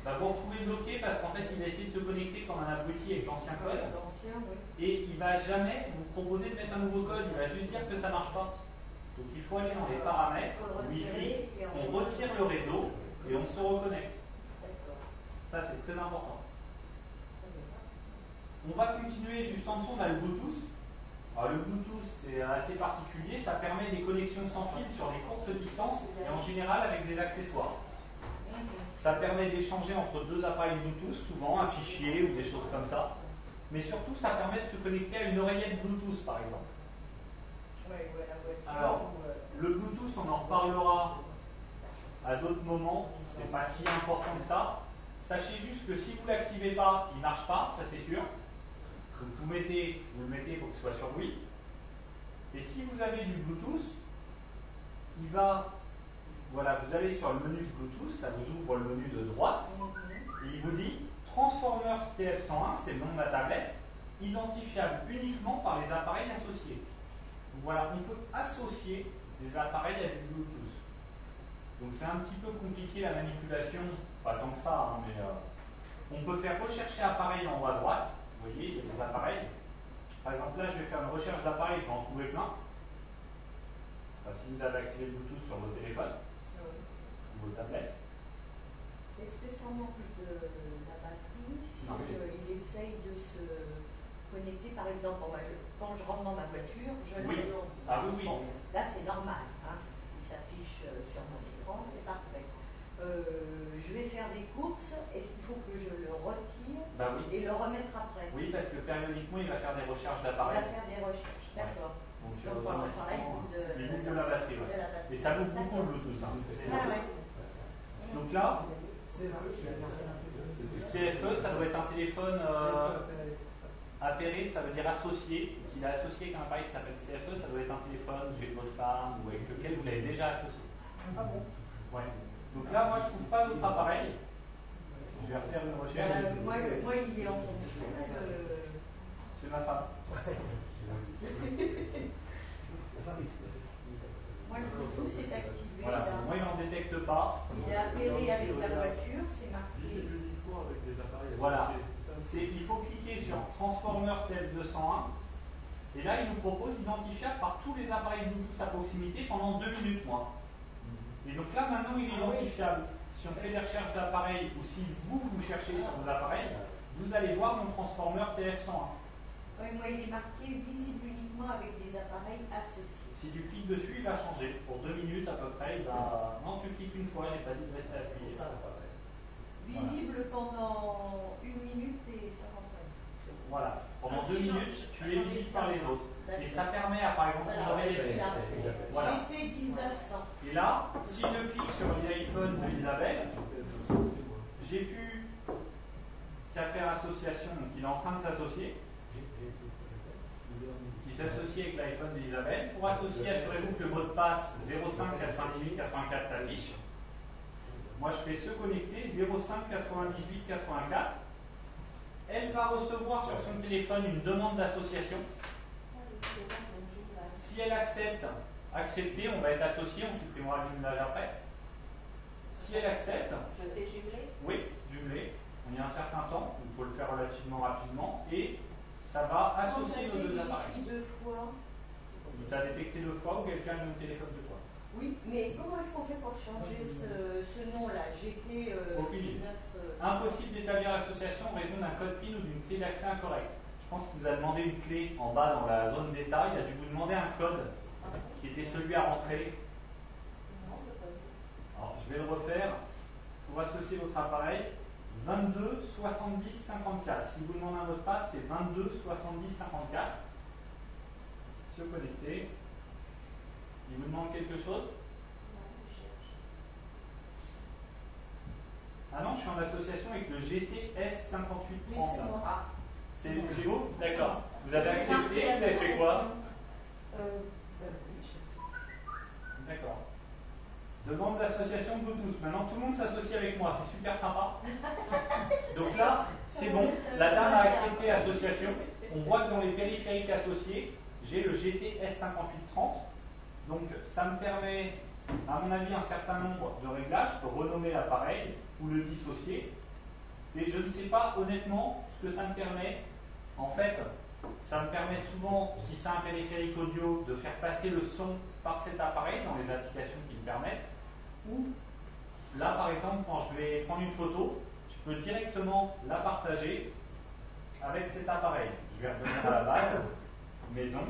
Bah, vous retrouvez bloqué parce qu'en fait, il va essayer de se connecter comme un abruti avec l'ancien code. Et il ne va jamais vous proposer de mettre un nouveau code, il va juste dire que ça ne marche pas. Donc il faut aller dans les paramètres, Wi-Fi, on retire le réseau et on se reconnecte. Ça c'est très important. On va continuer juste en dessous, on a le Bluetooth. Alors, le Bluetooth c'est assez particulier, ça permet des connexions sans fil sur des courtes distances et en général avec des accessoires. Ça permet d'échanger entre 2 appareils Bluetooth, souvent un fichier ou des choses comme ça. Mais surtout, ça permet de se connecter à une oreillette Bluetooth, par exemple. Alors, le Bluetooth, on en reparlera à d'autres moments. C'est pas si important que ça. Sachez juste que si vous ne l'activez pas, il ne marche pas, ça c'est sûr. Donc vous le mettez pour qu'il soit sur oui. Et si vous avez du Bluetooth, voilà, vous allez sur le menu Bluetooth, ça vous ouvre le menu de droite, et il vous dit Transformers TF101, c'est le nom de la tablette, identifiable uniquement par les appareils associés. Donc voilà, on peut associer des appareils à du Bluetooth. Donc c'est un petit peu compliqué la manipulation, pas tant que ça, hein, mais on peut faire rechercher appareil en haut à droite. Vous voyez, il y a des appareils. Par exemple, là, je vais faire une recherche d'appareils, je vais en trouver plein. Enfin, si vous avez activé le Bluetooth sur vos téléphones ou vos tablettes. Est-ce que ça manque de la batterie si il essaye de se connecter, par exemple, quand je rentre dans ma voiture, je oui. Ah oui, oui. Bon, là, c'est normal. Hein. Il s'affiche sur mon écran, c'est parfait. Je vais faire des courses, est-ce qu'il faut que je le retire et le remettre après? Oui, parce que périodiquement, il va faire des recherches d'appareils. Il va faire des recherches, d'accord. Donc, pendant ce temps-là, il bouffe de la batterie. Ouais. Et ça bouffe beaucoup le Bluetooth. Hein. Donc là, CFE, ça doit être un téléphone appairé, ça veut dire associé. Il a associé avec un appareil qui s'appelle CFE, ça doit être un téléphone avec votre femme ou avec lequel vous l'avez déjà associé. Ah bon? Ouais. Donc là, moi, je ne trouve pas d'autre appareil. Je vais refaire une recherche. Moi, il est en fonction. C'est ma femme. Moi, le Bluetooth c'est activé. Voilà. Là. Moi, il n'en détecte pas. Il est appairé avec la voiture, c'est marqué. Voilà. Il faut cliquer sur Transformers TF201. Et là, il nous propose identifiable par tous les appareils Bluetooth à proximité pendant 2 minutes, moi. Et donc là, maintenant, il est identifiable. Si on fait des recherches d'appareils ou si vous cherchez sur vos appareils, vous allez voir mon Transformer TF101. Oui, moi, il est marqué visible uniquement avec des appareils associés. Si tu cliques dessus, il va changer. Pour 2 minutes à peu près, il va... Non, tu cliques une fois, j'ai pas dit de rester appuyé. Visible pendant 1 minute et 55. Voilà. Pendant 2 minutes, tu es visible par les autres. Et ça permet à, par exemple, voilà. GT 1900. Et là, si je clique sur l'iPhone de Isabelle, j'ai pu qu'à faire association, donc il est en train de s'associer. Il s'associe avec l'iPhone d'Isabelle. Pour associer, assurez-vous que le mot de passe 05 458 84 s'affiche. Moi, je fais se connecter 05 98 84. Elle va recevoir sur son téléphone une demande d'association. Si elle accepte, accepter, on va être associé, on supprimera le jumelage après. Si elle accepte, oui, jumelé, on y a un certain temps, il faut le faire relativement rapidement, et ça va associer nos deux appareils. Il t'a détecté 2 fois ou quelqu'un a eu un téléphone de toi? Oui, mais comment est-ce qu'on fait pour changer ce nom-là? GT 19... Impossible d'établir l'association en raison d'un code PIN ou d'une clé d'accès incorrecte. Je pense qu'il vous a demandé une clé en bas dans la zone d'état. Il a dû vous demander un code qui était celui à rentrer. Alors, je vais le refaire. Pour associer votre appareil, 22 70 54. Si vous demandez un mot de passe, c'est 22 70 54. Se connecter. Il vous demande quelque chose? Ah non, je suis en association avec le GTS 5830. C'est vous? D'accord. Vous avez accepté, vous avez fait quoi? D'accord. Demande d'association Bluetooth. Maintenant, tout le monde s'associe avec moi. C'est super sympa. Donc là, c'est bon. La dame a accepté l'association. On voit que dans les périphériques associés, j'ai le GTS 5830. Donc, ça me permet, à mon avis, un certain nombre de réglages. Je peux renommer l'appareil ou le dissocier. Et je ne sais pas, honnêtement, ce que ça me permet. En fait, ça me permet souvent, si c'est un périphérique audio, de faire passer le son par cet appareil dans les applications qui le permettent. Ou, là, par exemple, quand je vais prendre une photo, je peux directement la partager avec cet appareil. Je vais revenir à la base, maison.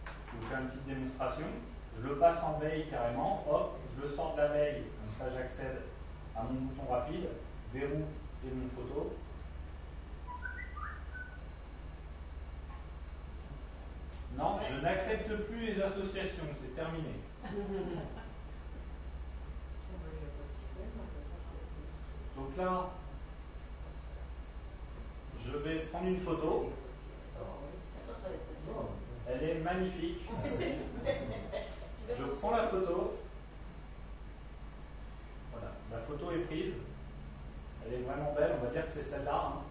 Je vous fais une petite démonstration. Je le passe en veille carrément. Hop, je le sors de la veille. Comme ça, j'accède à mon bouton rapide, verrou et mon photo. Non, je n'accepte plus les associations, c'est terminé. Donc là, je vais prendre une photo. Elle est magnifique. Je prends la photo. Voilà, la photo est prise. Elle est vraiment belle, on va dire que c'est celle-là. Hein.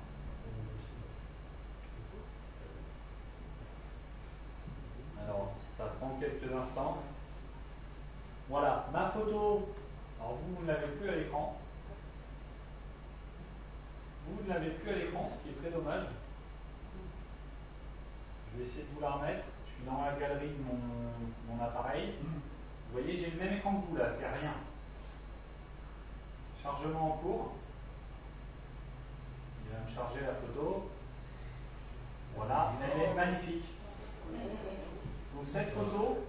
Alors, ça va prendre quelques instants. Voilà, ma photo. Alors vous ne l'avez plus à l'écran. Vous ne l'avez plus à l'écran, ce qui est très dommage. Je vais essayer de vous la remettre. Je suis dans la galerie de mon appareil. Vous voyez, j'ai le même écran que vous là, c'est rien. Chargement en cours. Il va me charger la photo. Voilà, elle est magnifique. Donc cette photo,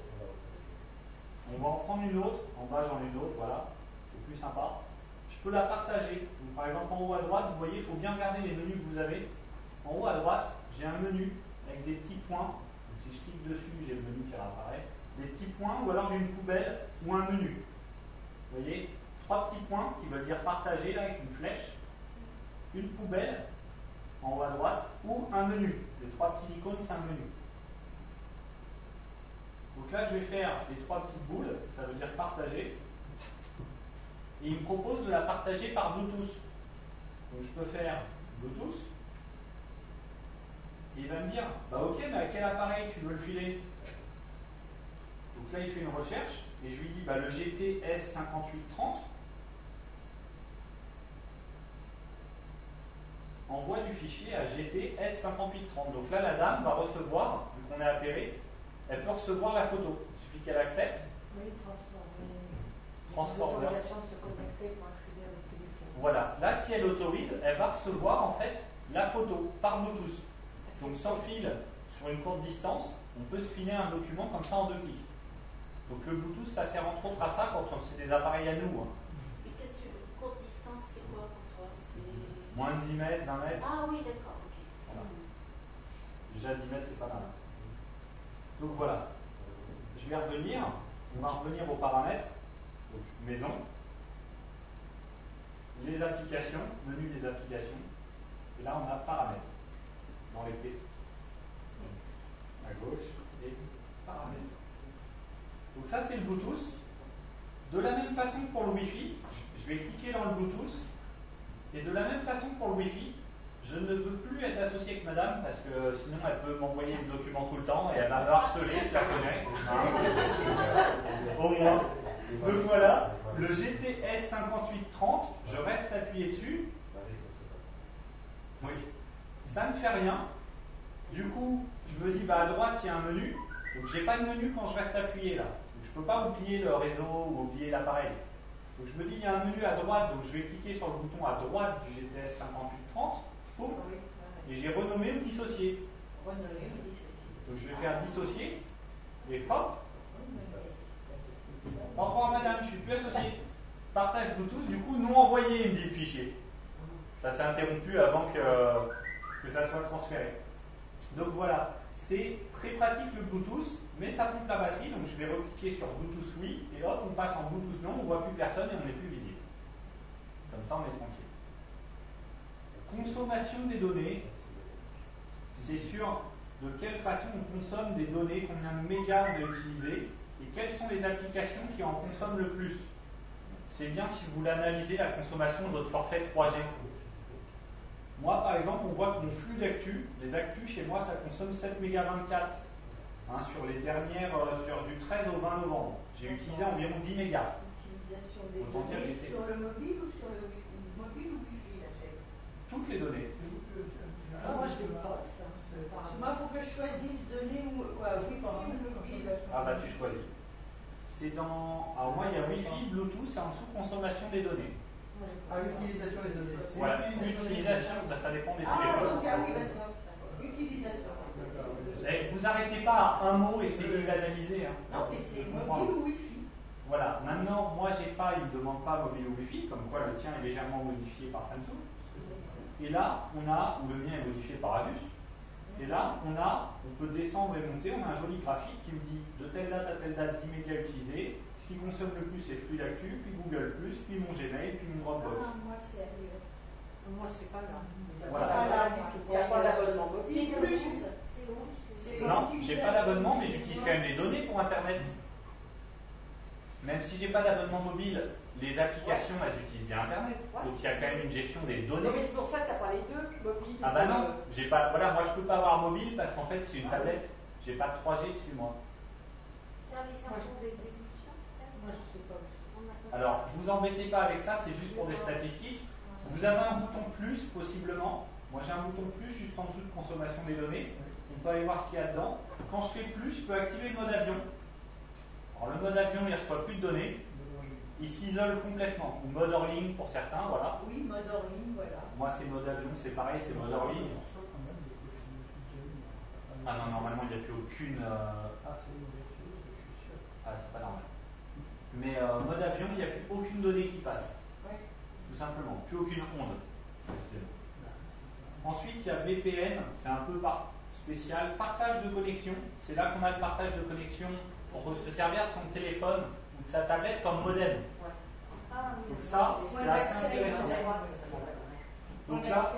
on va en prendre une autre. En bas, j'en ai une autre, voilà. C'est plus sympa. Je peux la partager. Donc, par exemple, en haut à droite, vous voyez, il faut bien regarder les menus que vous avez. En haut à droite, j'ai un menu avec des petits points. Donc, si je clique dessus, j'ai le menu qui réapparaît. Des petits points, ou alors j'ai une poubelle ou un menu. Vous voyez, 3 petits points qui veulent dire partager là, avec une flèche. Une poubelle en haut à droite ou un menu. Les 3 petits icônes, c'est un menu. Donc là, je vais faire les 3 petites boules, ça veut dire partager. Et il me propose de la partager par Bluetooth. Donc je peux faire Bluetooth. Et il va me dire, bah ok, mais à quel appareil tu veux le filer? Donc là, il fait une recherche. Et je lui dis, bah le GT S5830 envoie du fichier à GT S5830. Donc là, la dame va recevoir, vu qu'on est appairé, elle peut recevoir la photo. Il suffit qu'elle accepte. Oui, transport. Transport. Se connecter pour accéder à votre téléphone. Voilà. Là, si elle autorise, elle va recevoir en fait la photo par Bluetooth. Donc sans fil, sur une courte distance, on peut se filer un document comme ça en 2 clics. Donc le Bluetooth, ça sert entre autres à ça quand c'est des appareils à nous. Hein. Et qu'est-ce que courte distance, c'est quoi pour toi? Moins de 10 mètres, 20 mètres. Ah oui, d'accord, ok. Voilà. Déjà 10 mètres, c'est pas mal. Donc voilà. Je vais revenir. On va revenir aux paramètres. Donc maison. Les applications, menu des applications. Et là, on a paramètres. Dans les P. À gauche. Et paramètres. Donc ça, c'est le Bluetooth. De la même façon que pour le Wi-Fi, je vais cliquer dans le Bluetooth. Et de la même façon que pour le Wi-Fi, je ne veux plus être associé avec madame parce que sinon elle peut m'envoyer le document tout le temps et elle va me harceler, je la connais. Hein. Au moins. Donc voilà, le GTS 5830, je reste appuyé dessus. Oui. Ça ne fait rien. Du coup, je me dis, bah à droite, il y a un menu. Donc j'ai pas de menu quand je reste appuyé là. Donc, je ne peux pas oublier le réseau ou oublier l'appareil. Donc je me dis, il y a un menu à droite, donc je vais cliquer sur le bouton à droite du GTS 5830. Boum. Et j'ai renommé ou dissocié. Renommé ou dissocié. Donc je vais faire dissocier. Et hop. Au revoir madame, je suis plus associé. Partage Bluetooth, du coup non envoyé, il me dit le fichier. Ça s'est interrompu avant que ça soit transféré. Donc voilà, c'est très pratique le Bluetooth, mais ça pompe la batterie, donc je vais recliquer sur Bluetooth oui, et hop, on passe en Bluetooth non, on ne voit plus personne et on n'est plus visible. Comme ça, on est tranquille. Consommation des données, c'est sur de quelle façon on consomme des données, combien de mégas on doit utiliser, et quelles sont les applications qui en consomment le plus. C'est bien si vous voulez analyser la consommation de votre forfait 3G. Moi, par exemple, on voit que mon flux d'actu, les actus chez moi, ça consomme 7 mégas 24. Hein, sur les dernières, sur du 13 au 20 novembre. J'ai utilisé environ 10 mégas. Utilisation des données sur le mobile ou sur le mobile ou Wi-Fi, là, c'est toutes les données. moi, je ne pas ça. Moi, il faut que je choisisse données ou Wi-Fi ou mobile. Ah bah, tu choisis. C'est dans. Alors, moi, il y a Wi-Fi, Bluetooth, c'est en dessous consommation des données. Ah, utilisation des données. Voilà, utilisation, ça dépend des téléphones. Donc, ah oui, bah ça. Utilisation. Vous n'arrêtez pas à un mot, essayez d'analyser. Hein. Non, mais c'est mobile ou Wi-Fi. Voilà, maintenant, moi, j'ai pas, il ne demande pas mobile ou Wi-Fi, comme quoi le tien est légèrement modifié par Samsung. Et là, on a, ou le mien est modifié par Asus. Et là, on peut descendre et monter, on a un joli graphique qui me dit de telle date à telle date 10 mégas utilisés. Ce qui consomme le plus, c'est Flux d'actu, puis Google+, puis mon Gmail, puis mon Dropbox. Ah, moi, c'est Moi, c'est pas là. Voilà. Il n'y a pas d'abonnement mobile. C'est plus. Non, j'ai pas d'abonnement, mais j'utilise quand même les données pour Internet. Même si j'ai pas d'abonnement mobile, les applications, elles utilisent bien Internet. Donc il y a quand même une gestion des données. Non, mais c'est pour ça que tu n'as pas les deux, mobile. Ah bah non, j'ai pas. Voilà, moi je peux pas avoir mobile parce qu'en fait c'est une tablette. J'ai pas de 3G dessus moi. Service en cours d'exécution. Moi, je sais pas. Alors, vous embêtez pas avec ça, c'est juste pour des statistiques. Vous avez un bouton plus, possiblement. Moi, j'ai un bouton plus juste en dessous de consommation des données. On peut aller voir ce qu'il y a dedans. Quand je fais plus, je peux activer le mode avion. Alors, le mode avion, il ne reçoit plus de données. Il s'isole complètement. Ou mode hors ligne pour certains, voilà. Oui, mode hors ligne, voilà. Moi, c'est mode avion, c'est pareil, c'est mode hors ligne. Ah non, normalement, il n'y a plus aucune... Ah, c'est pas normal. Mais mode avion, il n'y a plus aucune donnée qui passe. Tout simplement. Plus aucune onde. Ensuite, il y a VPN, c'est un peu spécial. Partage de connexion, c'est là qu'on a le partage de connexion pour se servir de son téléphone ou de sa tablette comme modem. Donc ça, c'est assez intéressant. Donc là,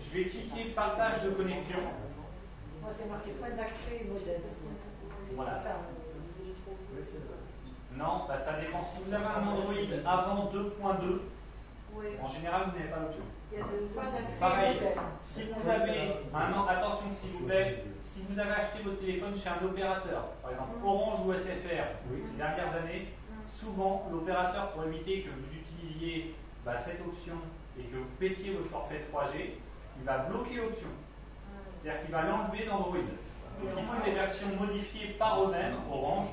je vais cliquer partage de connexion. Moi, c'est marqué point d'accès et modem. Voilà. Non, bah ça dépend. Si vous avez un Android avant 2.2, en général, vous n'avez pas l'option. Il y a deux points d'accès. Pareil, si vous avez attention s'il vous plaît, si vous avez acheté votre téléphone chez un opérateur, par exemple Orange ou SFR, ces dernières années, souvent l'opérateur, pour éviter que vous utilisiez cette option et que vous pétiez votre forfait 3G, il va bloquer l'option. C'est-à-dire qu'il va l'enlever d'Android. Donc ils font des versions modifiées par eux-mêmes, Orange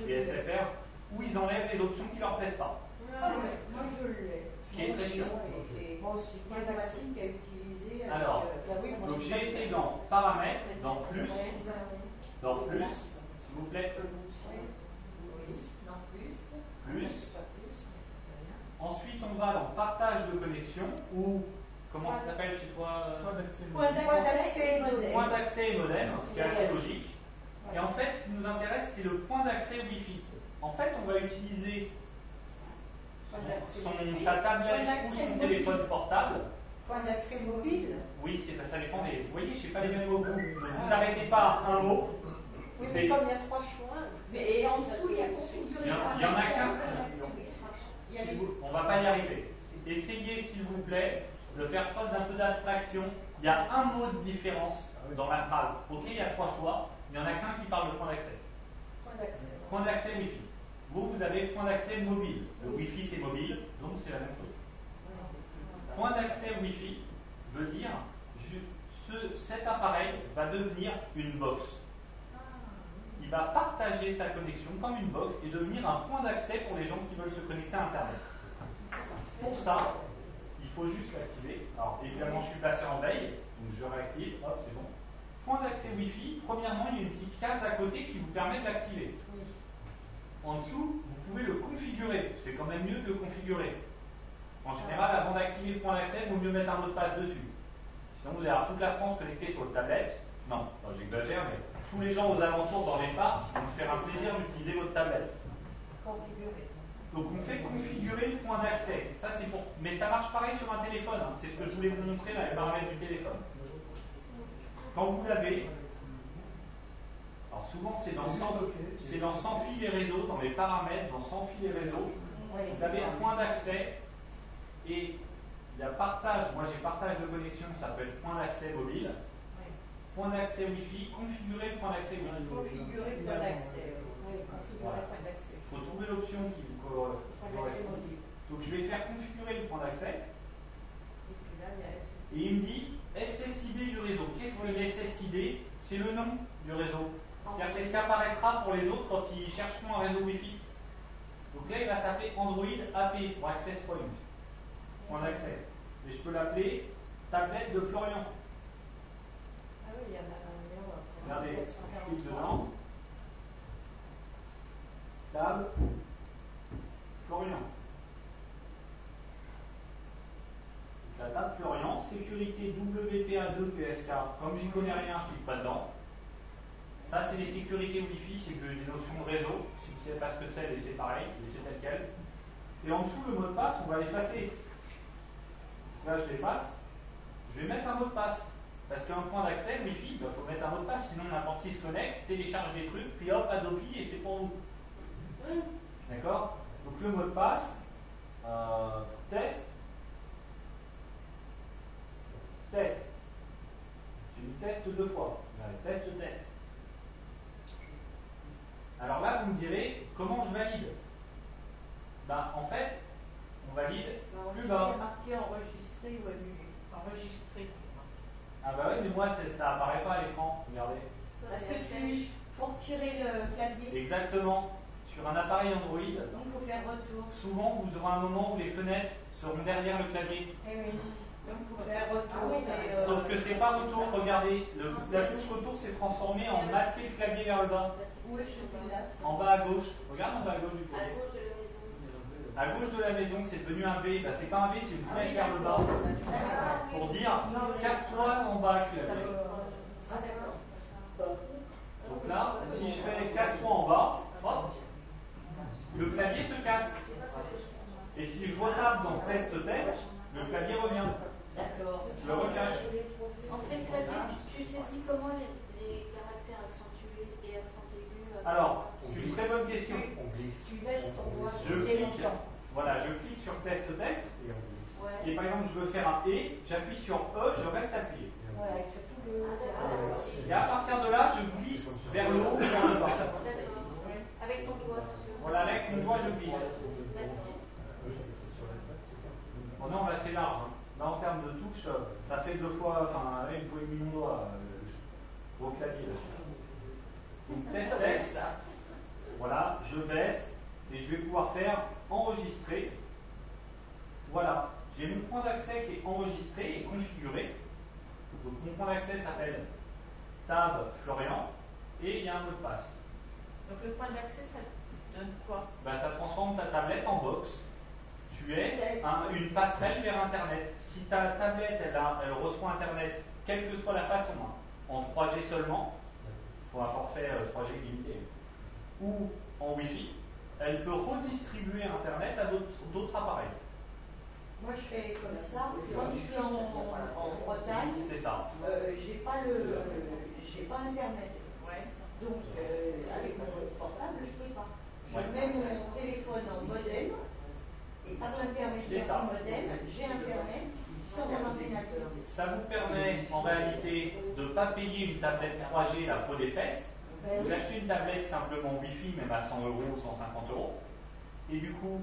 et SFR, où ils enlèvent les options qui ne leur plaisent pas. Moi, je l'ai. Ce qui est très sûr. Moi aussi, point d'accès qui a utilisé. Alors, donc j'ai été dans paramètres, dans plus, s'il vous plaît, plus. Ensuite, on va dans partage de connexion, ou comment ça s'appelle chez toi Point d'accès et modem. Point d'accès et modem, ce qui est assez logique. Et en fait, ce qui nous intéresse, c'est le point d'accès Wi-Fi. En fait, on va utiliser sa tablette ou son téléphone portable. Point d'accès mobile. Oui, ça dépend des. Vous voyez, je ne sais pas les mêmes mots que vous. Vous n'arrêtez pas à un mot. Oui, mais comme il y a trois choix. Et en dessous, il y a configuré. Il y en a qu'un. On ne va pas y arriver. Essayez, s'il vous plaît, de faire preuve d'un peu d'abstraction. Il y a un mot de différence dans la phrase. Ok, il y a trois choix. Il n'y en a qu'un qui parle de point d'accès. Point d'accès Wi-Fi. Vous avez point d'accès mobile. Le Wi-Fi, c'est mobile, donc c'est la même chose. Point d'accès Wi-Fi veut dire cet appareil va devenir une box. Il va partager sa connexion comme une box et devenir un point d'accès pour les gens qui veulent se connecter à Internet. Pour ça, il faut juste l'activer. Alors évidemment, je suis passé en veille, donc je réactive, hop, c'est bon. Point d'accès Wi-Fi, premièrement, il y a une petite case à côté qui vous permet de l'activer. En dessous, vous pouvez le configurer. C'est quand même mieux de le configurer. En général, avant d'activer le point d'accès, il vaut mieux mettre un mot de passe dessus. Sinon, vous allez avoir toute la France connectée sur le tablette. Non, j'exagère, mais tous les gens aux alentours dans les parcs vont se faire un plaisir d'utiliser votre tablette. Configurer. Donc, on fait configurer le point d'accès. Ça, c'est pour. Mais ça marche pareil sur un téléphone. Hein. C'est ce que je voulais vous montrer dans les paramètres du téléphone. Quand vous l'avez, alors souvent c'est dans sans fil et réseau, dans les paramètres, dans sans fil et réseau, vous avez un point d'accès et il y a partage, moi j'ai partage de connexion, ça s'appelle point d'accès mobile, point d'accès Wi-Fi, configurer le point d'accès Wi-Fi. Configurer le point d'accès. Voilà. Il faut trouver l'option qui vous correspond. Donc je vais faire configurer le point d'accès. Et il me dit SSID du réseau. Qu'est-ce que l'SSID? C'est le nom du réseau. C'est-à-dire c'est ce qui apparaîtra pour les autres quand ils chercheront un réseau Wi-Fi. Donc là, il va s'appeler Android AP pour Access Point. Point d'accès. Et je peux l'appeler tablette de Florian. Ah oui, il y en a un. Regardez, je clique dedans. Tab Florian. La table Florian, sécurité WPA2 PSK. Comme j'y connais rien, je ne clique pas dedans. Ça, c'est les sécurités Wi-Fi, c'est que des notions de réseau. Si vous ne savez pas ce que c'est, laissez pareil, laissez tel quel. Et en dessous, le mot de passe, on va l'effacer. là je l'efface, je vais mettre un mot de passe. Parce qu'un point d'accès, Wi-Fi, il faut mettre un mot de passe, sinon n'importe qui se connecte, télécharge des trucs, puis hop, Adobe, et c'est pour vous. D'accord? Donc le mot de passe, test. J'ai mis test 2 fois. Test. Alors là, vous me direz, comment je valide? En fait, on valide plus bas. C'est marqué enregistré ou annulé. Enregistré. Ah bah oui, mais moi ça apparaît pas à l'écran, regardez. Parce que tu faut retirer le clavier. Exactement. Sur un appareil Android, donc il faut faire retour. Souvent vous aurez un moment où les fenêtres seront derrière le clavier. Eh oui. Donc il faut faire retour. Sauf que c'est pas retour, regardez, la touche retour s'est transformée en masquer le clavier vers le bas. Où est-ce que tu l'as? En bas à gauche. Regarde en bas à gauche du clavier. À gauche de la maison, c'est devenu un V. C'est pas un V, c'est une flèche vers le bas. Pour dire, casse-toi en bas, clavier. Donc là, si je fais casse-toi en bas, hop, le clavier se casse. Et si je retape dans test, le clavier revient. D'accord. Je le recache. En fait, le clavier, tu saisis comment les caractères accentués et accent aigu? Alors, c'est une très bonne question. Tu laisses ton doigt. Je clique. Voilà, je clique sur test. Et par exemple, je veux faire un et, j'appuie sur E, je reste appuyé. Voilà, et surtout le. Et à partir de là, je glisse vers le haut ou vers le bas. Avec ton doigt. Voilà, avec mon doigt, je glisse. Bon, non, là c'est large. Là, en termes de touche, ça fait 2 fois, enfin, une fois et demi mon doigt au clavier. Donc, test. Voilà, je baisse et je vais pouvoir faire enregistrer. Voilà, j'ai mon point d'accès qui est enregistré et configuré. Donc, mon point d'accès s'appelle Tab Florian et il y a un mot de passe. Donc, le point d'accès, ça donne quoi? Ça transforme ta tablette en box. Tu es une passerelle vers Internet. Si ta tablette elle reçoit Internet, quelle que soit la façon, en 3G seulement, il faut un forfait 3G limité, ou en Wi-Fi, elle peut redistribuer Internet à d'autres appareils. Moi je fais comme ça, quand je suis en Bretagne, c'est ça. J'ai pas Internet. Donc avec mon portable, je peux pas. Je mets mon téléphone en modem. Et par l'intermédiaire du modem, j'ai Internet sur mon ordinateur. Ça vous permet en réalité de ne pas payer une tablette 3G la peau des fesses. Vous achetez une tablette simplement Wi-Fi, même à 100 € ou 150 €. Et du coup,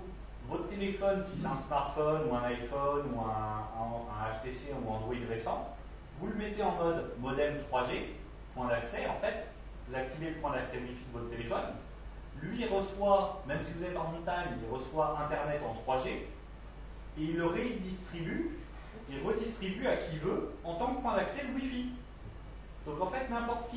votre téléphone, si c'est un smartphone ou un iPhone ou un HTC ou Android récent, vous le mettez en mode modem 3G, point d'accès en fait. Vous activez le point d'accès Wi-Fi de votre téléphone. Lui, il reçoit, même si vous êtes en montagne, il reçoit Internet en 3G et il le redistribue, il redistribue à qui veut en tant que point d'accès le Wi-Fi. Donc en fait, n'importe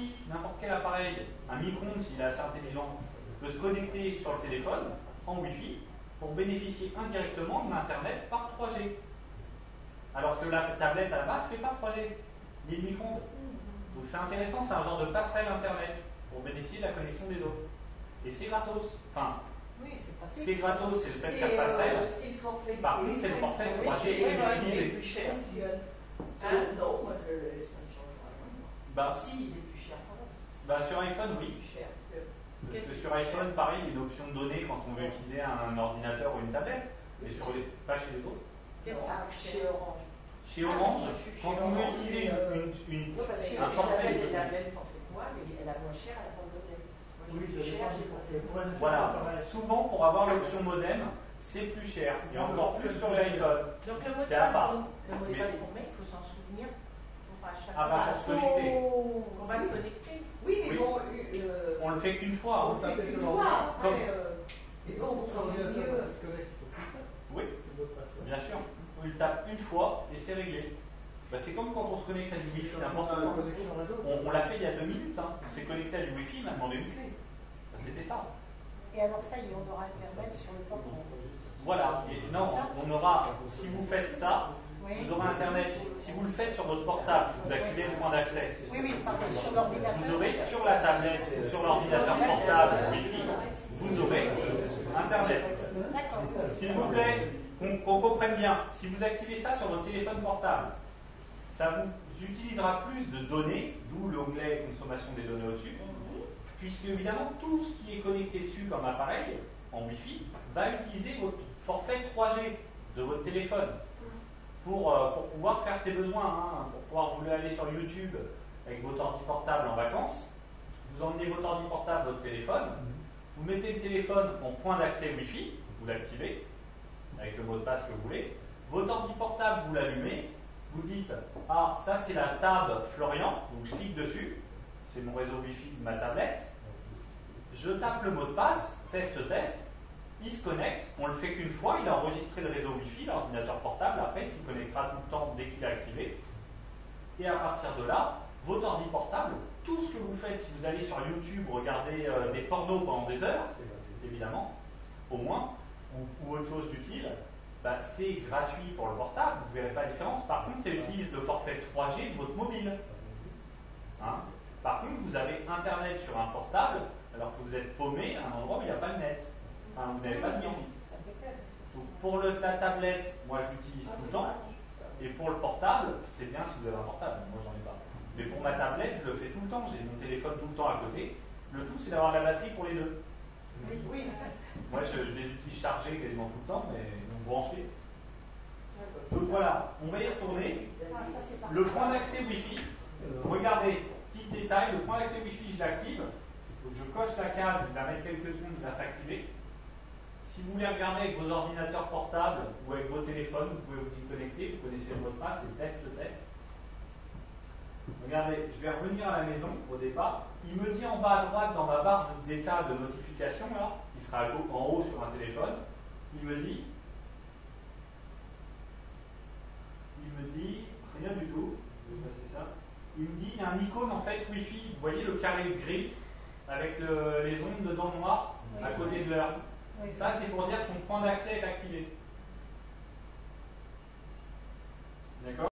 quel appareil, un micro-ondes s'il est assez intelligent, peut se connecter sur le téléphone en Wi-Fi pour bénéficier indirectement de l'Internet par 3G. Alors que la tablette à la base ne fait pas 3G, ni le micro-ondes. Donc c'est intéressant, c'est un genre de passerelle Internet pour bénéficier de la connexion des autres. Et c'est gratos. Enfin, oui, ce qui est gratos, c'est le fait de faire passerelle. Par contre, c'est le forfait 3G utilisé. Plus cher. Non, moi, ça ne change rien. Si, il est plus cher. Sur iPhone, oui. Parce que sur iPhone, pareil, il y a une option de données quand on veut utiliser un ordinateur ou une tablette, mais pas chez les autres. Qu'est-ce que chez Orange? Chez Orange, quand on veut utiliser un forfait. Les tablettes, ça fait quoi? Mais elle a moins cher, elle a pas de modem. Oui, ça dépend du forfait. Voilà. Souvent, pour avoir l'option modem, c'est plus cher. Et encore plus sur l'iPhone. Donc le mot de passe qu'on met, il faut s'en souvenir pour à chaque fois. Pour se connecter. On va se connecter. Oui, mais bon. On le fait qu'une fois. On le fait qu'une fois. Après, et bon, on s'en mieux. Oui, bien sûr. On le tape une fois et c'est réglé. C'est comme quand on se connecte à du Wi-Fi n'importe où. On l'a fait il y a 2 minutes. On s'est connecté à du Wi-Fi, il m'a demandé une clé. C'était ça. Et alors ça y est, on aura Internet sur le portable. Voilà. Et non, on aura, si vous faites ça, vous aurez Internet. Si vous le faites sur votre portable, vous activez le point d'accès. Sur l'ordinateur. Vous aurez sur la tablette ou sur l'ordinateur portable Wi-Fi, vous aurez Internet. D'accord. S'il vous plaît, qu'on comprenne bien, si vous activez ça sur votre téléphone portable, ça vous utilisera plus de données, d'où l'onglet consommation des données au-dessus, puisque évidemment tout ce qui est connecté dessus comme appareil en Wi-Fi va utiliser votre forfait 3G de votre téléphone pour pouvoir faire ses besoins, hein, pour pouvoir vous voulez aller sur YouTube avec votre ordi portable en vacances, vous emmenez votre ordi portable, votre téléphone, vous mettez le téléphone en point d'accès Wi-Fi, vous l'activez avec le mot de passe que vous voulez, votre ordi portable vous l'allumez, vous dites ah ça c'est la table Florian, donc je clique dessus, c'est mon réseau Wi-Fi de ma tablette, je tape le mot de passe, test, il se connecte, on le fait qu'une fois, il a enregistré le réseau Wi-Fi, l'ordinateur portable, après il s'y connectera tout le temps dès qu'il est activé. Et à partir de là, votre ordi portable, tout ce que vous faites, si vous allez sur YouTube, regarder des pornos pendant des heures, évidemment, au moins, ou autre chose d'utile, bah, c'est gratuit pour le portable, vous ne verrez pas la différence. Par contre, ça utilise le forfait 3G de votre mobile. Hein? Par contre, vous avez Internet sur un portable, alors que vous êtes paumé à un endroit où il n'y a pas de net. Enfin, vous n'avez pas de lien. Donc pour la tablette, moi je l'utilise tout le temps. Et pour le portable, c'est bien si vous avez un portable. Moi j'en ai pas. Mais pour ma tablette, je le fais tout le temps. J'ai mon téléphone tout le temps à côté. Le tout, c'est d'avoir la batterie pour les deux. Oui. Moi je les utilise chargés quasiment tout le temps, mais non branchés. Donc voilà, on va y retourner. Le point d'accès Wi-Fi. Regardez, petit détail, le point d'accès Wi-Fi, je l'active. Donc je coche la case, il va mettre quelques secondes, il va s'activer. Si vous voulez regarder avec vos ordinateurs portables ou avec vos téléphones, vous pouvez vous y connecter, vous connaissez le mot de passe, c'est test. Regardez, je vais revenir à la maison au départ. Il me dit en bas à droite dans ma barre d'état de notification, là, qui sera en haut sur un téléphone, il me dit rien du tout, c'est ça. Il me dit il y a un icône en fait Wi-Fi, vous voyez le carré gris avec les ondes dedans noires à côté de l'heure. Ça, c'est pour dire que ton point d'accès est activé. D'accord ?